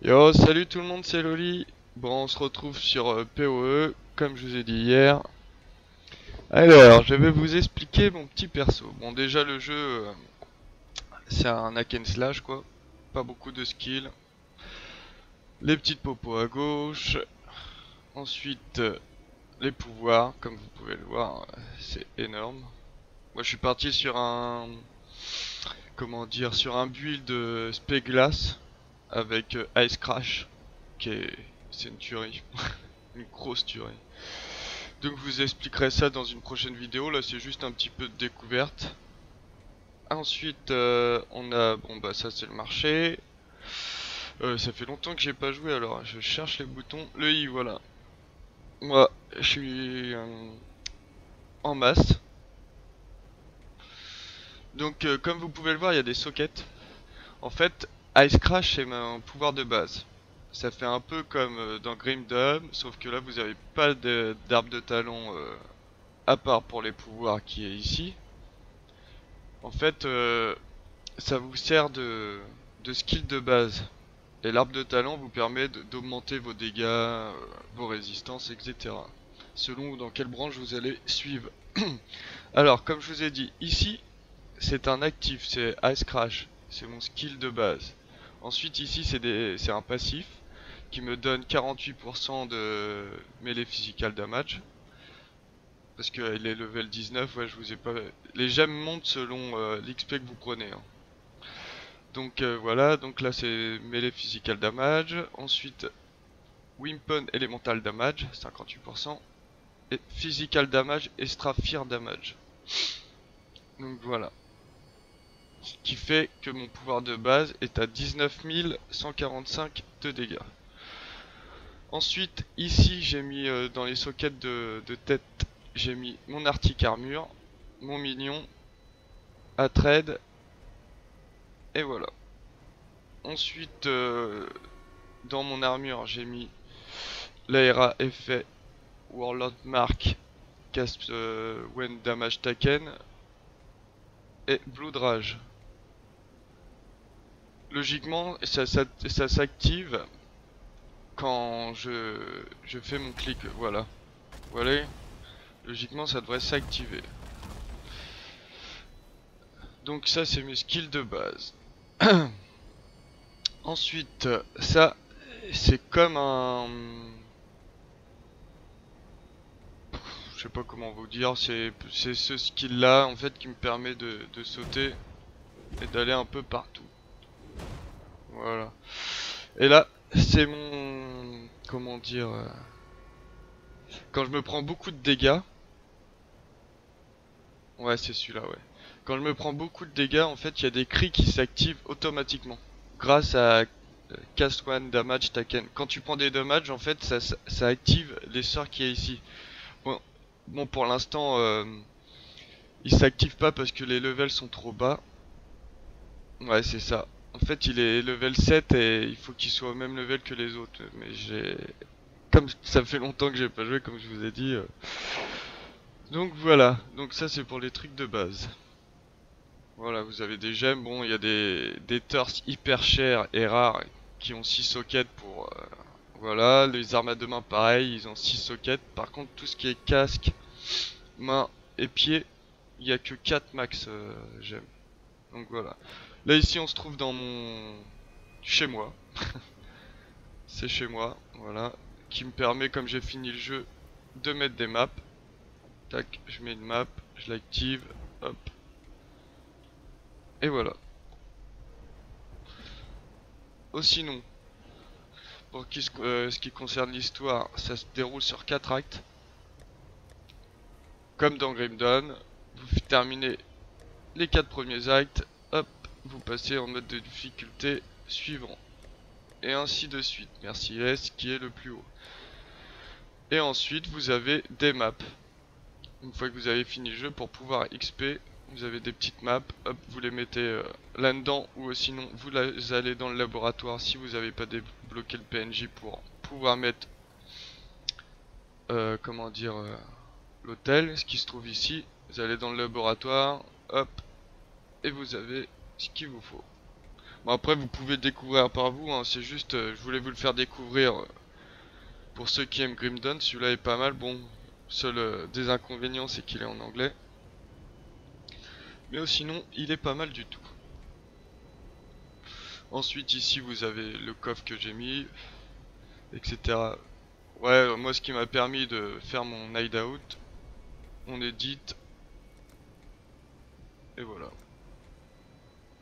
Yo, salut tout le monde, c'est Loli. Bon, on se retrouve sur PoE, comme je vous ai dit hier. Alors, je vais vous expliquer mon petit perso. Bon, déjà, le jeu, c'est un hack and slash, quoi. Pas beaucoup de skills. Les petites popos à gauche. Ensuite, les pouvoirs, comme vous pouvez le voir, c'est énorme. Moi, je suis parti sur un... Comment dire, sur un build Spéglace avec Ice Crash, qui est... C'est une tuerie. Une grosse tuerie. Donc je vous expliquerai ça dans une prochaine vidéo, là c'est juste un petit peu de découverte. Ensuite on a, bon bah ça c'est le marché. Ça fait longtemps que j'ai pas joué, alors je cherche les boutons. Le I, voilà. Moi je suis en masse. Donc comme vous pouvez le voir, il y a des sockets. En fait, Ice Crash c'est mon pouvoir de base. Ça fait un peu comme dans Grim Dawn, sauf que là vous avez pas d'arbre de talon à part pour les pouvoirs qui est ici. En fait, ça vous sert de skill de base. Et l'arbre de talent vous permet d'augmenter vos dégâts, vos résistances, etc. Selon dans quelle branche vous allez suivre. Alors, comme je vous ai dit, ici, c'est un actif, c'est Ice Crash. C'est mon skill de base. Ensuite, ici, c'est un passif qui me donne 48% de melee physical damage. Parce qu'il est level 19, ouais, je vous ai pas... Les gemmes montent selon l'XP que vous prenez, hein. Donc voilà, donc là c'est melee physical damage, ensuite weapon elemental damage, 58%, et physical damage extra fear damage. Donc voilà. Ce qui fait que mon pouvoir de base est à 19 145 de dégâts. Ensuite, ici j'ai mis dans les sockets de tête, j'ai mis mon arctic armure, mon minion, à trade, et voilà. Ensuite, dans mon armure, j'ai mis l'ARA effet Warlord Mark, cast when damage taken, et Blood Rage. Logiquement, ça s'active quand je fais mon clic, voilà. Voilà, logiquement ça devrait s'activer. Donc ça c'est mes skills de base. Ensuite, ça c'est comme un... Je sais pas comment vous dire, c'est ce skill là en fait qui me permet de sauter et d'aller un peu partout. Voilà. Et là, c'est mon... Comment dire... quand je me prends beaucoup de dégâts... Ouais, c'est celui-là, ouais. Quand je me prends beaucoup de dégâts, en fait, il y a des cris qui s'activent automatiquement. Grâce à Cast One Damage Taken. Quand tu prends des dommages, en fait, ça active les sorts qu'il y a ici. Bon pour l'instant, il s'active pas parce que les levels sont trop bas. Ouais, c'est ça. En fait, il est level 7 et il faut qu'il soit au même level que les autres. Mais j'ai... Comme ça fait longtemps que j'ai pas joué, comme je vous ai dit. Donc voilà. Donc ça, c'est pour les trucs de base. Voilà, vous avez des gemmes. Bon, il y a des torses hyper chers et rares qui ont 6 sockets pour... voilà, les armes à deux mains, pareil, ils ont 6 sockets. Par contre, tout ce qui est casque, main et pied, il n'y a que 4 max gemmes. Donc voilà. Là, ici, on se trouve dans mon... chez moi. C'est chez moi, voilà. Qui me permet, comme j'ai fini le jeu, de mettre des maps. Tac, je mets une map, je l'active, hop. Et voilà. Oh, sinon, pour ce qui concerne l'histoire, ça se déroule sur 4 actes. Comme dans Grim Dawn, vous terminez les 4 premiers actes, hop, vous passez en mode de difficulté suivant. Et ainsi de suite. Merci S qui est le plus haut. Et ensuite, vous avez des maps. Une fois que vous avez fini le jeu, pour pouvoir XP, vous avez des petites maps, hop, vous les mettez là-dedans, ou sinon vous allez dans le laboratoire si vous n'avez pas débloqué le PNJ pour pouvoir mettre, comment dire, l'hôtel, ce qui se trouve ici. Vous allez dans le laboratoire, hop, et vous avez ce qu'il vous faut. Bon après vous pouvez découvrir par vous, hein, c'est juste, je voulais vous le faire découvrir pour ceux qui aiment Grim Dawn. Celui-là est pas mal, bon, seul des inconvénients c'est qu'il est en anglais. Mais sinon, il est pas mal du tout. Ensuite ici vous avez le coffre que j'ai mis, etc. Ouais, moi ce qui m'a permis de faire mon hideout, on edit, et voilà.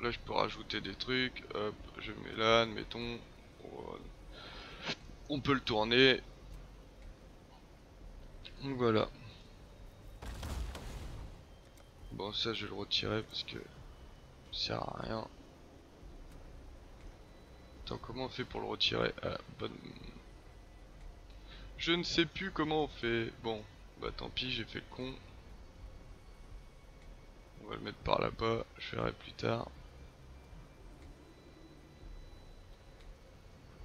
Là je peux rajouter des trucs, hop, je mets là, admettons, on peut le tourner, donc voilà. Bon ça je vais le retirer parce que ça sert à rien. Attends, comment on fait pour le retirer? Ah, bonne... Je ne sais plus comment on fait. Bon, bah tant pis, j'ai fait le con. On va le mettre par là-bas, je verrai plus tard.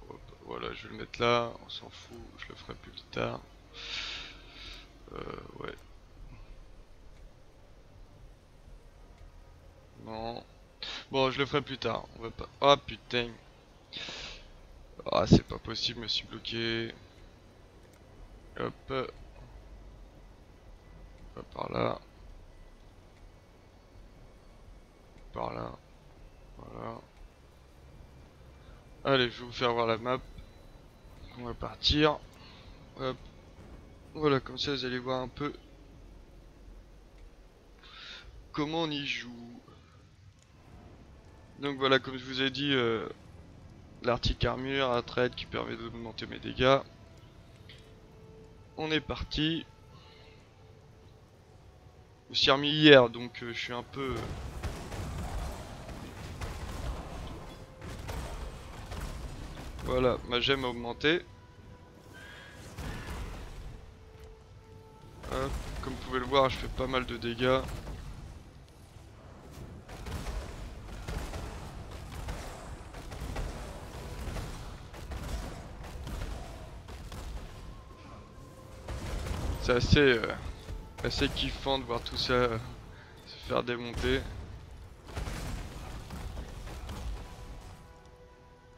Hop, voilà, je vais le mettre là, on s'en fout, je le ferai plus tard. Ouais. Non. Bon, je le ferai plus tard, on va pas... Oh putain. Ah, c'est pas possible, je me suis bloqué. Hop. Pas par là. Par là. Voilà. Allez, je vais vous faire voir la map. On va partir. Hop. Voilà, comme ça vous allez voir un peu comment on y joue. Donc voilà, comme je vous ai dit, l'article armure, un trade qui permet d'augmenter mes dégâts. On est parti. Je me suis remis hier, donc je suis un peu... Voilà, ma gemme a augmenté. Hop, comme vous pouvez le voir, je fais pas mal de dégâts. C'est assez kiffant de voir tout ça se faire démonter.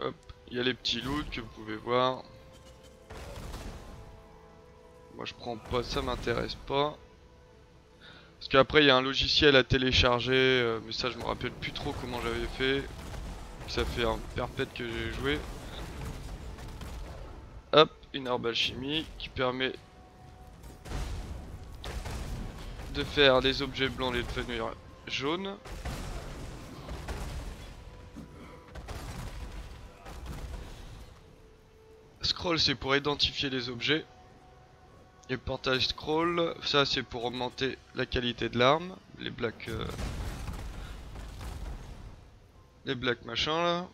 Hop, il y a les petits loots que vous pouvez voir. Moi je prends pas, ça m'intéresse pas. Parce qu'après il y a un logiciel à télécharger, mais ça je me rappelle plus trop comment j'avais fait. Ça fait un perpète que j'ai joué. Hop, une arme alchimie qui permet de faire des objets blancs et de devenir jaunes. Scroll c'est pour identifier les objets. Et portage scroll, ça c'est pour augmenter la qualité de l'arme. Les black machins là.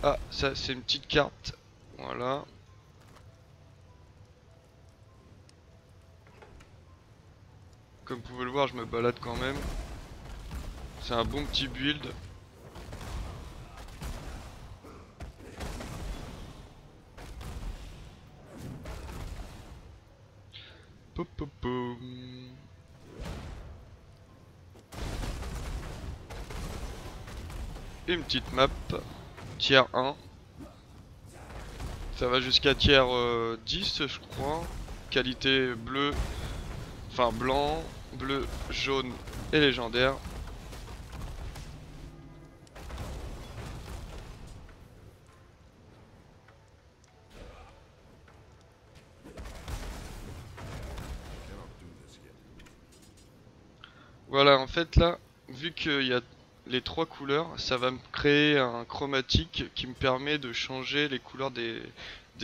Ah, ça c'est une petite carte. Voilà. Comme vous pouvez le voir, je me balade quand même. C'est un bon petit build. Pop, pop, pop. Une petite map. Tiers 1. Ça va jusqu'à tiers 10 je crois. Qualité bleu. Enfin blanc, bleu, jaune et légendaire. Voilà, en fait là, vu qu'il y a les trois couleurs, ça va me créer un chromatique qui me permet de changer les couleurs des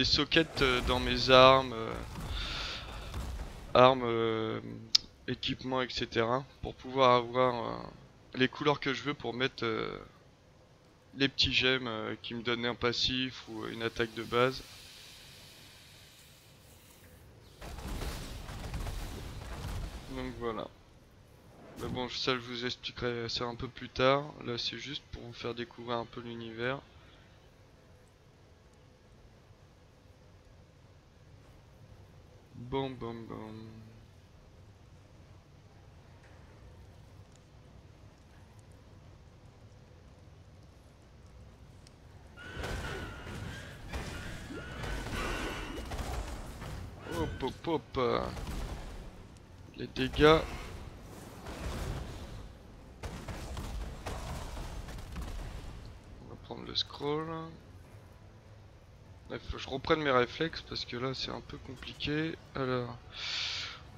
sockets dans mes armes, équipements, etc. Pour pouvoir avoir les couleurs que je veux pour mettre les petits gemmes qui me donnent un passif ou une attaque de base. Donc voilà. Mais bon, ça je vous expliquerai ça un peu plus tard. Là c'est juste pour vous faire découvrir un peu l'univers. Bam bam bam. hop. Les dégâts. On va prendre le scroll. Il faut que je reprenne mes réflexes parce que là c'est un peu compliqué. Alors,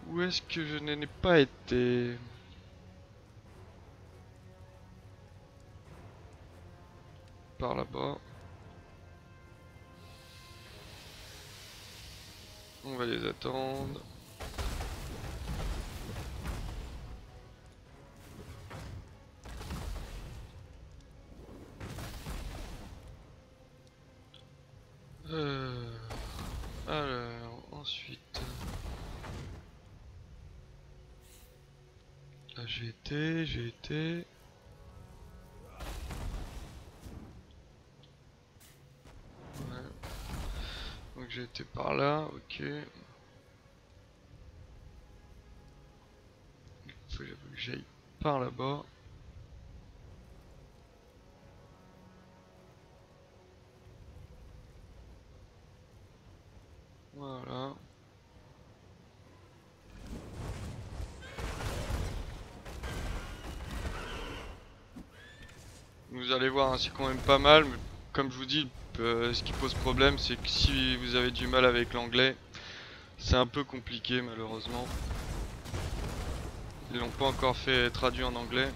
où est-ce que je n'ai pas été? Par là-bas. On va les attendre. Alors, ensuite... Là j'ai été... Ouais. Donc j'ai été par là, ok. Il faut que j'aille par là-bas. Voilà. Vous allez voir, hein, c'est quand même pas mal, mais comme je vous dis, ce qui pose problème, c'est que si vous avez du mal avec l'anglais, c'est un peu compliqué malheureusement. Ils l'ont pas encore fait traduit en anglais.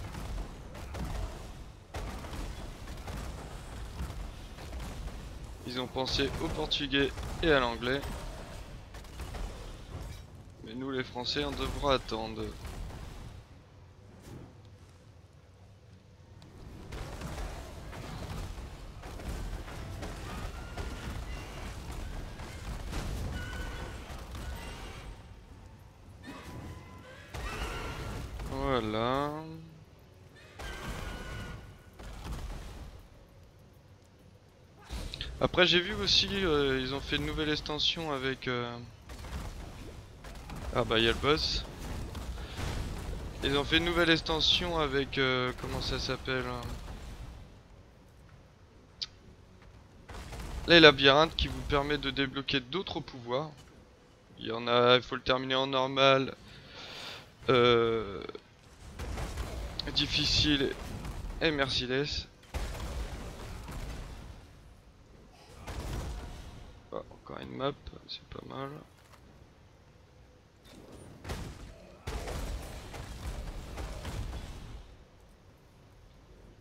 Ils ont pensé au portugais et à l'anglais. Mais nous les Français, on devra attendre. Voilà. Après j'ai vu aussi, ils ont fait une nouvelle extension avec... Ah bah il y a le boss. Ils ont fait une nouvelle extension avec... comment ça s'appelle? Les labyrinthes qui vous permet de débloquer d'autres pouvoirs. Il y en a, il faut le terminer en normal, difficile et merciless. Ah, encore une map, c'est pas mal.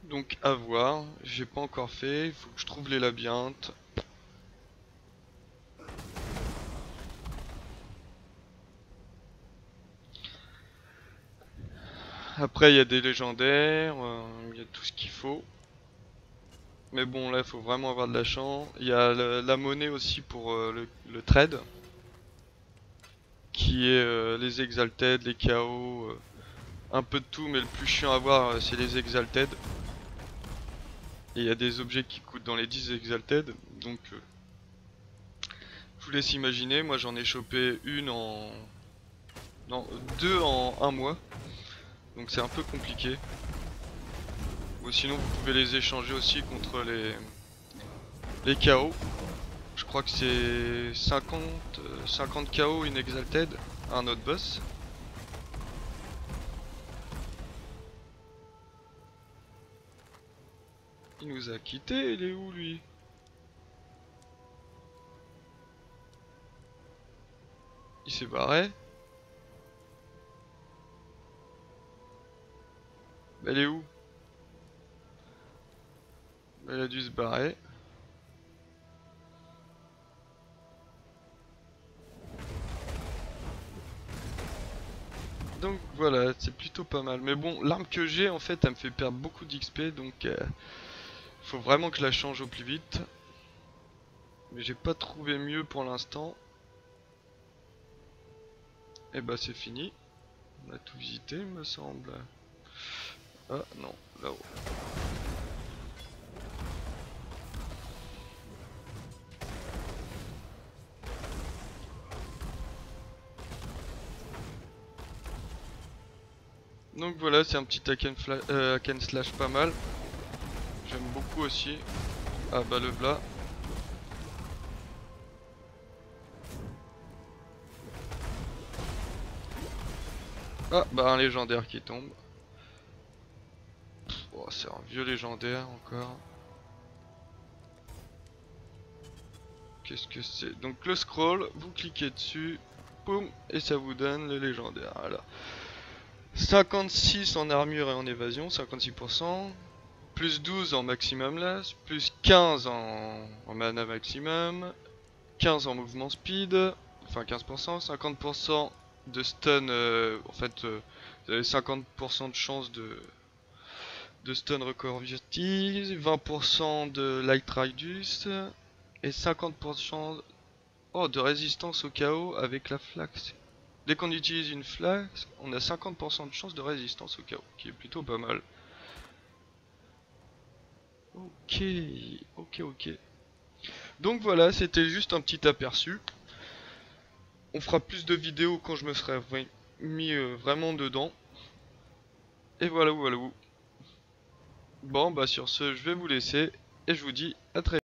Donc à voir, j'ai pas encore fait, il faut que je trouve les labyrinthes. Après il y a des légendaires, il y a tout ce qu'il faut. Mais bon là il faut vraiment avoir de la chance. Il y a la monnaie aussi pour le trade. Qui est les exalted, les chaos, un peu de tout, mais le plus chiant à voir c'est les exalted. Et il y a des objets qui coûtent dans les 10 exalted, donc je vous laisse imaginer, moi j'en ai chopé une en... Non, deux en un mois, donc c'est un peu compliqué. Ou sinon vous pouvez les échanger aussi contre les chaos. Je crois que c'est 50 KO une exalted à un autre boss. Il nous a quitté, il est où lui? Il s'est barré. Elle est où? Elle a dû se barrer. Donc voilà, c'est plutôt pas mal. Mais bon, l'arme que j'ai en fait, elle me fait perdre beaucoup d'XP, donc faut vraiment que je la change au plus vite. Mais j'ai pas trouvé mieux pour l'instant. Et bah c'est fini. On a tout visité, il me semble. Ah non, là-haut. Donc voilà, c'est un petit hack and slash pas mal. J'aime beaucoup aussi. Ah bah le blas. Ah, bah un légendaire qui tombe. Oh, c'est un vieux légendaire encore. Qu'est-ce que c'est? Donc le scroll, vous cliquez dessus, boum, et ça vous donne le légendaire. Voilà. 56 en armure et en évasion, 56%. Plus 12 en maximum last, plus 15 en mana maximum, 15 en mouvement speed, enfin 15%, 50% de stun, en fait vous avez 50% de chance de stun record 20% de light radius et 50% oh, de résistance au chaos avec la flaque. Dès qu'on utilise une flaque, on a 50% de chance de résistance au chaos, qui est plutôt pas mal. Ok, ok. Donc voilà, c'était juste un petit aperçu. On fera plus de vidéos quand je me serai mis vraiment dedans. Et voilà. Bon, bah sur ce, je vais vous laisser et je vous dis à très vite.